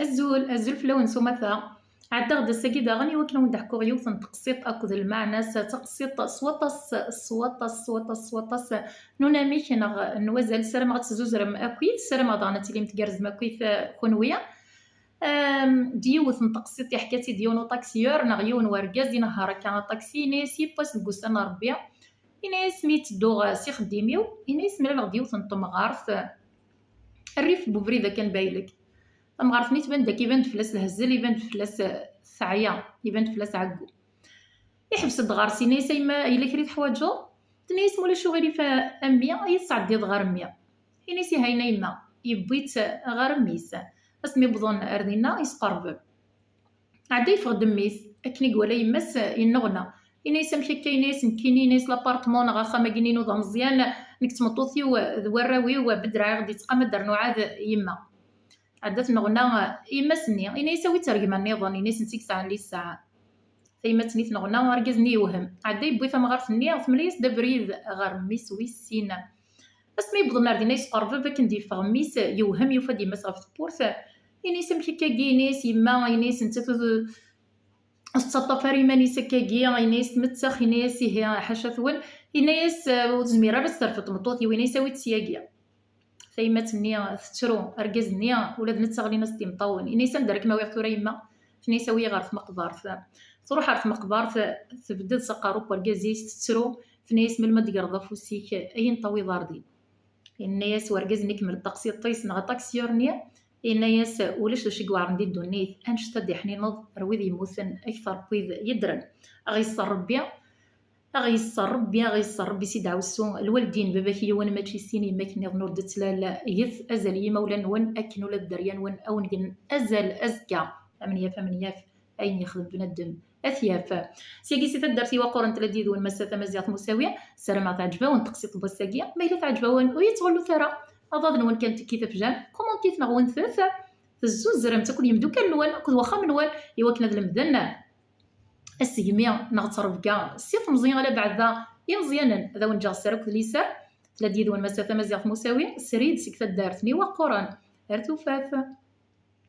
الزول فلون سمثا عدا غدا ساكي غني وكنا ندحكو غيوث تقسيط اكد المعنى تقسيط سوطس نونا ميك نوزل سرم غتزوزرم اكويت سرم غانا تيلي متكرز ماكويت كونويا ديوث تقسيط يحكاتي ديونو طاكسيور نغيون وركاز ينهار كان طاكسي ناسي باس نقوسان ربيع إناس ميت دوغ سي خديميو إناس ملا غديوث نطمغارث الريف بوفريدا كان بايلك مغارث نيت بان داك يبان فلاس الهزل يبان فلاس سعيا يبان فلاس عكو يحبس دغارسي نيسا يما إلا كريت حواجو تنيس مولا شو غيري فا أمية يتصعد ديال غار مية إنيسي هاينا يما يبيت غار ميس اسمي بضون أردينا يسقرب عدا يفغ دميس أكني قوالا يماس ينغنى إنيس مشي كاينيس نكيني نيس لابارتمون غا خاما كينينو ضا مزيان نكت مطوثي وراوي وبدرع غادي تقام درنو عاد يما عدات نغنى يماسني إنا يساوي ترجمة النظام إنيس نسيك ساعة لي الساعة ثيما تنيت نغنى ورجزني يوهم عدا يبوي ثم غارثني ثمليس دبريد غار ميس ويسينا اسمي يبضل نار دينا يسقرب باك ندي فغميس يوهم يوفا ماس غاف تبورث إنيس مشي كاكينيس يما إنيس نتا السطفاري مانيس كاكي إنيس متسخ إنيس هي حاشا ثول إنيس وزميرة بس ترفض مطوطي وين يساوي تسياقيا ثيمات النية تشرو أرجز النية ولاد نتسغلي ناس تي مطون إنيس ندرك ما ويغتو يما فني يساوي غارث مقبار تروح عارف مقبار تبدل سقاروب ورجازيس تشرو فنيس من المدقر ضفوسيك أين طوي ضاردين الناس ورجزني من الطقسي طيس نغطاك سيورنيا الناس ولش شي قوار ندي دونيت انشتد حني نض رويد يموثن اكثر بيض يدرن غيصر ربي سيد عوسو الوالدين باباك يوان ماشي سيني ماكني نور دتلا يث ازل مولا نون اكنو للدريان ون اون ازل ازكى فمن اين يخدم بنادم اثياف سيكي سيتا درتي وقرن تلديد والمسافه مزيات مساويه سلام تعجبه ونتقسيط بوساكيه ما الا تعجبه ويتغلو ثرى اظن وين كانت كيف فجان كومونتيت نغون ثلاثه الزوز زرم تاكل يمدو كان نوال كل واخا من وال ايوا كنا المدن السيميه نغترب كاع سيف مزيان على بعد يمزيانا هذا ونجا سرك ليسار تلديد والمسافه مزيات مساويه سريد سيكتا دارتني وقرن ارتو فافا